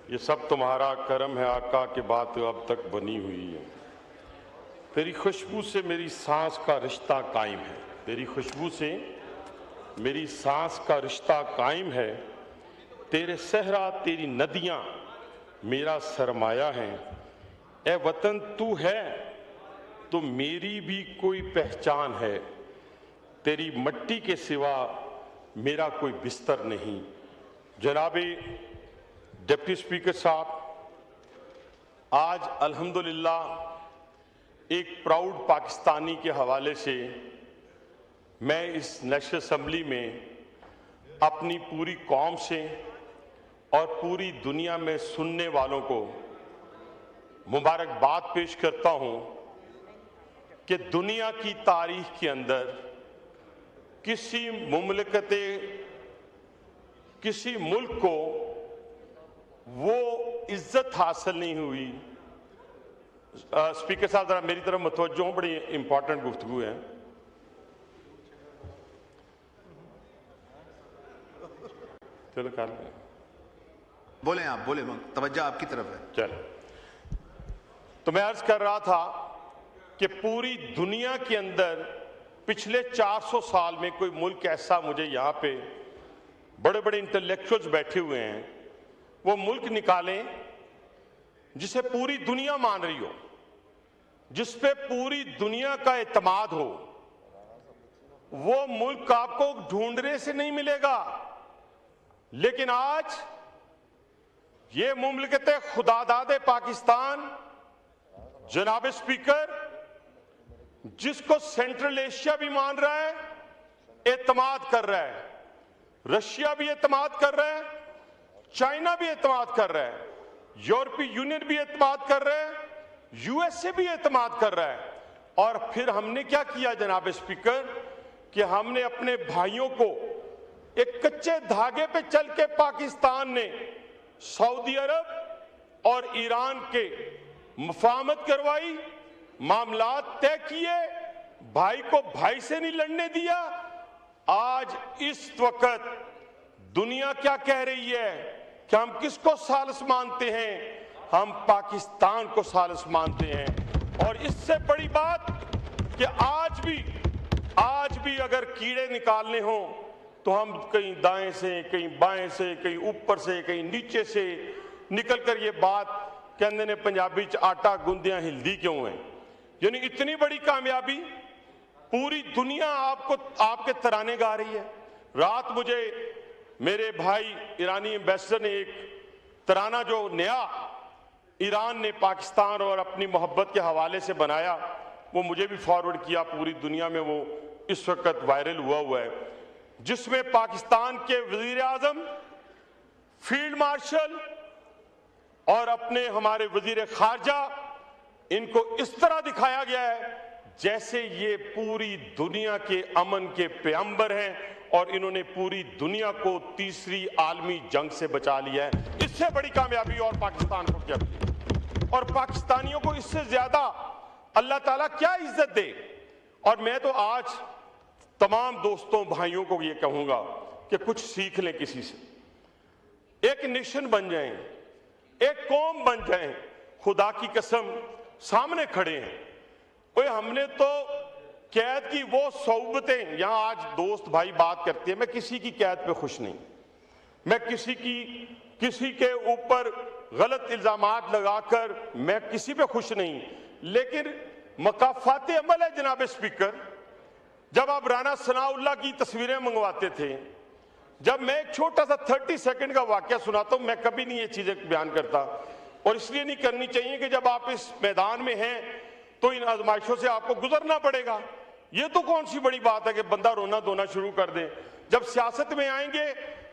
یہ سب تمہارا کرم ہے آقا کہ بات اب تک بنی ہوئی ہے. تیری خوشبو سے میری سانس کا رشتہ قائم ہے. تیری خوشبو سے میری سانس کا رشتہ قائم ہے. تیرے صحرا تیری ندیاں میرا سرمایہ ہیں. اے وطن تو ہے تو میری بھی کوئی پہچان ہے. تیری مٹی کے سوا میرا کوئی بستر نہیں. جناب ڈپٹی اسپیکر صاحب، آج الحمدللہ ایک پراؤڈ پاکستانی کے حوالے سے میں اس نیشنل اسمبلی میں اپنی پوری قوم سے اور پوری دنیا میں سننے والوں کو مبارکباد پیش کرتا ہوں کہ دنیا کی تاریخ کے اندر کسی مملکت کسی ملک کو وہ عزت حاصل نہیں ہوئی. اسپیکر صاحب ذرا میری طرف متوجہ ہوں، بڑی امپورٹنٹ گفتگو ہے. چلو کر لیں، بولیں آپ بولیں، توجہ آپ کی طرف ہے. چلو، تو میں عرض کر رہا تھا کہ پوری دنیا کے اندر پچھلے 400 سال میں کوئی ملک ایسا مجھے یہاں پہ بڑے بڑے انٹلیکچوئلز بیٹھے ہوئے ہیں، وہ ملک نکالیں جسے پوری دنیا مان رہی ہو، جس پہ پوری دنیا کا اعتماد ہو. وہ ملک آپ کو ڈھونڈنے سے نہیں ملے گا. لیکن آج یہ مملکت خداداد پاکستان، جناب اسپیکر، جس کو سینٹرل ایشیا بھی مان رہا ہے، اعتماد کر رہا ہے، رشیا بھی اعتماد کر رہا ہے، چائنا بھی اعتماد کر رہا ہے، یورپی یونین بھی اعتماد کر رہا ہے، یو ایس اے بھی اعتماد کر رہا ہے. اور پھر ہم نے کیا کیا جناب اسپیکر کہ ہم نے اپنے بھائیوں کو ایک کچے دھاگے پہ چل کے پاکستان نے سعودی عرب اور ایران کے مفاہمت کروائی، معاملات طے کیے، بھائی کو بھائی سے نہیں لڑنے دیا. آج اس وقت دنیا کیا کہہ رہی ہے کہ ہم کس کو ثالث مانتے ہیں؟ ہم پاکستان کو ثالث مانتے ہیں. اور اس سے بڑی بات کہ آج بھی اگر کیڑے نکالنے ہوں تو ہم کہیں دائیں سے، کہیں بائیں سے، کہیں اوپر سے، کہیں نیچے سے نکل کر یہ بات کہندے نے پنجابی چ آٹا گندیاں ہلدی کیوں ہیں. یعنی اتنی بڑی کامیابی، پوری دنیا آپ کے ترانے گا رہی ہے. رات مجھے میرے بھائی ایرانی ایمبیسڈر نے ایک ترانہ جو نیا ایران نے پاکستان اور اپنی محبت کے حوالے سے بنایا، وہ مجھے بھی فارورڈ کیا. پوری دنیا میں وہ اس وقت وائرل ہوا ہے، جس میں پاکستان کے وزیر اعظم، فیلڈ مارشل اور اپنے ہمارے وزیر خارجہ، ان کو اس طرح دکھایا گیا ہے جیسے یہ پوری دنیا کے امن کے پیغمبر ہیں اور انہوں نے پوری دنیا کو تیسری عالمی جنگ سے بچا لیا ہے. اس سے بڑی کامیابی اور پاکستان کو کیا ملی، اور پاکستانیوں کو اس سے زیادہ اللہ تعالیٰ کیا عزت دے. اور میں تو آج تمام دوستوں بھائیوں کو یہ کہوں گا کہ کچھ سیکھ لیں کسی سے، ایک نیشن بن جائیں، ایک قوم بن جائیں. خدا کی قسم سامنے کھڑے ہیں. ہم نے تو قید کی وہ صحبتیں، یہاں آج دوست بھائی بات کرتے ہیں، میں کسی کی قید پہ خوش نہیں، میں کسی کے اوپر غلط الزامات لگا کر میں کسی پہ خوش نہیں. لیکن مکافات عمل ہے جناب اسپیکر. جب آپ رانا ثناء اللہ کی تصویریں منگواتے تھے، جب میں ایک چھوٹا سا 30 سیکنڈ کا واقعہ سناتا ہوں، میں کبھی نہیں یہ چیزیں بیان کرتا، اور اس لیے نہیں کرنی چاہیے کہ جب آپ اس میدان میں ہیں تو ان آزمائشوں سے آپ کو گزرنا پڑے گا. یہ تو کون سی بڑی بات ہے کہ بندہ رونا دھونا شروع کر دے. جب سیاست میں آئیں گے،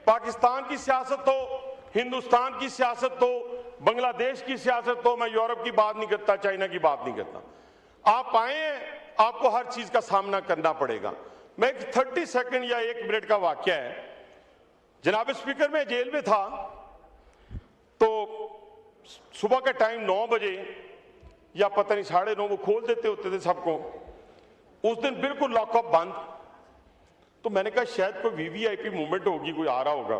پاکستان کی سیاست ہو، ہندوستان کی سیاست ہو، بنگلہ دیش کی سیاست ہو، میں یورپ کی بات نہیں کرتا، چائنا کی بات نہیں کرتا، آپ آئے ہیں، آپ کو ہر چیز کا سامنا کرنا پڑے گا. میں ایک 30 سیکنڈ یا 1 منٹ کا واقعہ ہے. جناب اسپیکر، میں جیل میں تھا تو صبح کا ٹائم 9 بجے یا پتہ نہیں 9:30 وہ کھول دیتے ہوتے تھے سب کو. اس دن بالکل لاک اپ بند. تو میں نے کہا شاید کوئی وی وی آئی پی موومنٹ ہوگی، کوئی آ رہا ہوگا.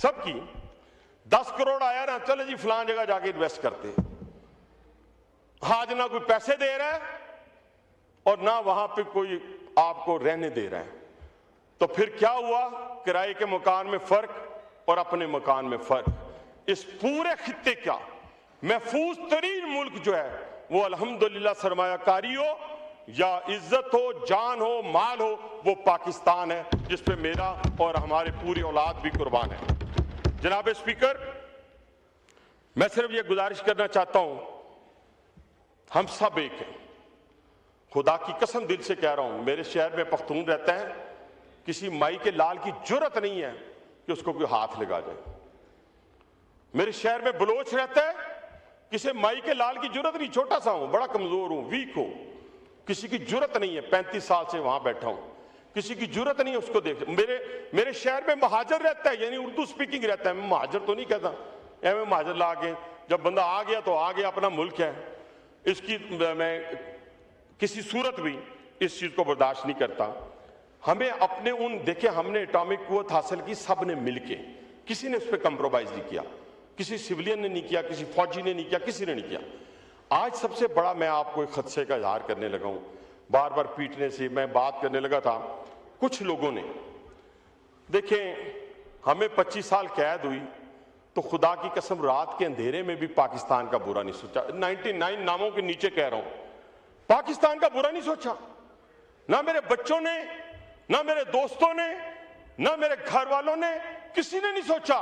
سب کی 10 کروڑ آیا نا، چلے جی فلان جگہ جا کے انویسٹ کرتے، آج نہ کوئی پیسے دے رہا ہے اور نہ وہاں پہ کوئی آپ کو رہنے دے رہا ہے، تو پھر کیا ہوا؟ کرائے کے مکان میں فرق اور اپنے مکان میں فرق۔ اس پورے خطے کا محفوظ ترین ملک جو ہے وہ الحمدللہ سرمایہ کاری ہو یا عزت ہو، جان ہو، مال ہو، وہ پاکستان ہے، جس پہ میرا اور ہمارے پوری اولاد بھی قربان ہے۔ جناب اسپیکر، میں صرف یہ گزارش کرنا چاہتا ہوں، ہم سب ایک ہیں، خدا کی قسم دل سے کہہ رہا ہوں، میرے شہر میں پختون رہتا ہے، کسی مائی کے لال کی جرت نہیں ہے کہ اس کو کوئی ہاتھ لگا جائے۔ میرے شہر میں بلوچ رہتا ہے، کسی مائی کے لال کی جرت نہیں، چھوٹا سا ہوں، بڑا کمزور ہوں، ویک ہوں، کسی کی جرت نہیں ہے، 35 سال سے وہاں بیٹھا ہوں، کسی کی جرت نہیں ہے اس کو دیکھ۔ میرے شہر میں مہاجر رہتا ہے، یعنی اردو سپیکنگ رہتا ہے، میں مہاجر تو نہیں کہتا، میں مہاجر لا کے، جب بندہ آ گیا تو آ گیا، اپنا ملک ہے، اس کی میں کسی صورت بھی اس چیز کو برداشت نہیں کرتا۔ ہمیں اپنے دیکھیں ہم نے اٹامک قوت حاصل کی سب نے مل کے، کسی نے اس پہ کمپرومائز نہیں کیا، کسی سویلین نے نہیں کیا، کسی فوجی نے نہیں کیا، کسی نے نہیں کیا۔ آج سب سے بڑا میں آپ کو ایک خدشے کا اظہار کرنے لگا ہوں، بار بار پیٹنے سے میں بات کرنے لگا تھا، کچھ لوگوں نے دیکھیں ہمیں 25 سال قید ہوئی تو خدا کی قسم رات کے اندھیرے میں بھی پاکستان کا برا نہیں سوچا، 99 ناموں کے نیچے کہہ رہا ہوں، پاکستان کا برا نہیں سوچا، نہ میرے بچوں نے، نہ میرے دوستوں نے، نہ میرے گھر والوں نے، کسی نے نہیں سوچا،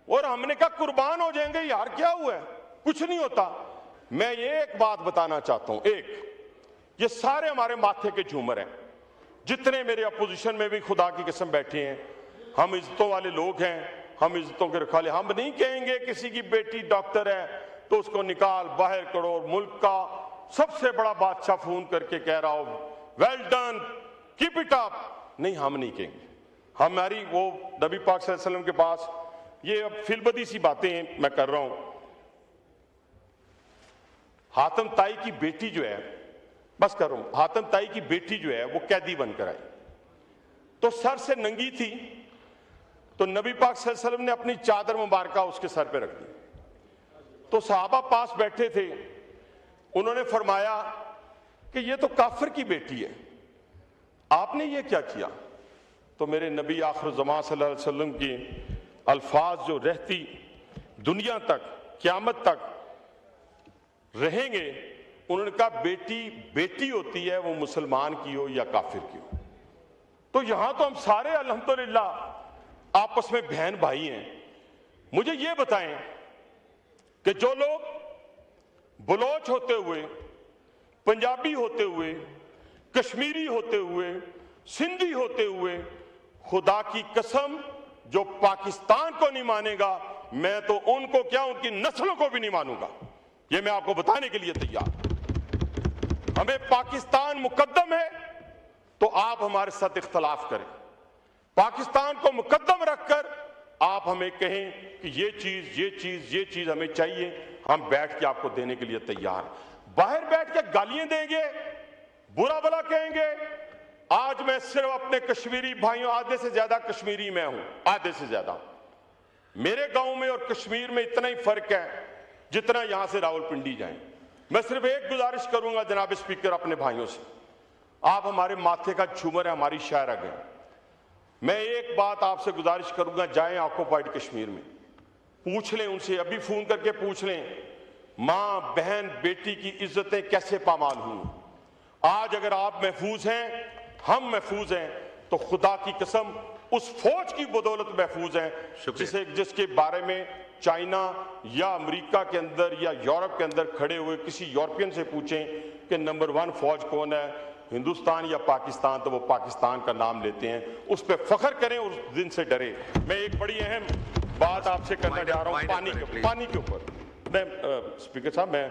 اور ہم نے کہا قربان ہو جائیں گے، یار کیا ہوا ہے، کچھ نہیں ہوتا۔ میں یہ ایک بات بتانا چاہتا ہوں، یہ سارے ہمارے ماتھے کے جھومر ہیں، جتنے میرے اپوزیشن میں بھی خدا کی قسم بیٹھے ہیں، ہم عزتوں والے لوگ ہیں، ہم عزتوں کے رکھوالے، ہم نہیں کہیں گے کسی کی بیٹی ڈاکٹر ہے تو اس کو نکال باہر کرو، ملک کا سب سے بڑا بادشاہ فون کر کے کہہ رہا ہو well done keep it up, نہیں ہم نہیں کہیں گے۔ ہماری وہ نبی پاک صلی اللہ علیہ وسلم کے پاس، یہ اب فی البدی سی باتیں میں کر رہا ہوں، حاتم طائی کی بیٹی جو ہے، بس کر رہا ہوں، حاتم طائی کی بیٹی جو ہے وہ قیدی بن کر آئی تو سر سے ننگی تھی، تو نبی پاک صلی اللہ علیہ وسلم نے اپنی چادر مبارکہ اس کے سر پہ رکھ دی، تو صحابہ پاس بیٹھے تھے، انہوں نے فرمایا کہ یہ تو کافر کی بیٹی ہے، آپ نے یہ کیا کیا؟ تو میرے نبی آخر الزمان صلی اللہ علیہ وسلم کی الفاظ جو رہتی دنیا تک، قیامت تک رہیں گے، انہوں نے کہا بیٹی بیٹی ہوتی ہے، وہ مسلمان کی ہو یا کافر کی ہو۔ تو یہاں تو ہم سارے الحمدللہ آپس میں بہن بھائی ہیں۔ مجھے یہ بتائیں کہ جو لوگ بلوچ ہوتے ہوئے، پنجابی ہوتے ہوئے، کشمیری ہوتے ہوئے، سندھی ہوتے ہوئے، خدا کی قسم جو پاکستان کو نہیں مانے گا، میں تو ان کو کیا، ان کی نسلوں کو بھی نہیں مانوں گا، یہ میں آپ کو بتانے کے لیے تیار۔ ہمیں پاکستان مقدم ہے تو آپ ہمارے ساتھ اختلاف کریں، پاکستان کو مقدم رکھ کر آپ ہمیں کہیں کہ یہ چیز ہمیں چاہیے، ہم بیٹھ کے آپ کو دینے کے لیے تیار۔ باہر بیٹھ کے گالیاں دیں گے، برا بلا کہیں گے۔ آج میں صرف اپنے کشمیری بھائیوں، آدھے سے زیادہ کشمیری میں ہوں، آدھے سے زیادہ، میرے گاؤں میں اور کشمیر میں اتنا ہی فرق ہے جتنا یہاں سے راولپنڈی جائیں۔ میں صرف ایک گزارش کروں گا جناب اسپیکر اپنے بھائیوں سے، آپ ہمارے ماتھے کا جھومر ہے، ہماری شاعر گئے، میں ایک بات آپ سے گزارش کروں گا، جائیں آکوپائیڈ کشمیر میں، پوچھ لیں ان سے، ابھی فون کر کے پوچھ لیں ماں بہن بیٹی کی عزتیں کیسے پامال ہوئی۔ آج اگر آپ محفوظ ہیں، ہم محفوظ ہیں، تو خدا کی قسم اس فوج کی بدولت محفوظ ہیں جس کے بارے میں چائنا یا امریکہ کے اندر یا یورپ کے اندر کھڑے ہوئے کسی یورپین سے پوچھیں کہ نمبر 1 فوج کون ہے، ہندوستان یا پاکستان، تو وہ پاکستان کا نام لیتے ہیں، اس پہ فخر کریں، اس دن سے ڈرے۔ میں ایک بڑی اہم بات آپ سے کرنا چاہ رہا ہوں پانی کے اوپر۔ میں اسپیکر صاحب، میں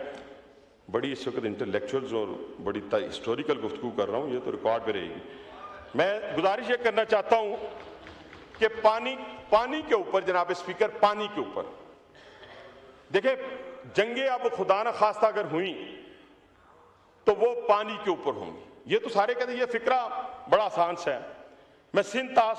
بڑی اس وقت انٹلیکچوئلز اور بڑی ہسٹوریکل گفتگو کر رہا ہوں، یہ تو ریکارڈ پہ رہے گی۔ میں گزارش یہ کرنا چاہتا ہوں کہ پانی کے اوپر جناب اسپیکر، پانی کے اوپر دیکھیں، جنگیں اب خدا نہ خواستہ اگر ہوئیں تو وہ پانی کے اوپر ہوں گی۔ یہ تو سارے کہتے ہیں، یہ فکرہ بڑا آسان سا ہے۔ میں سندھ طاس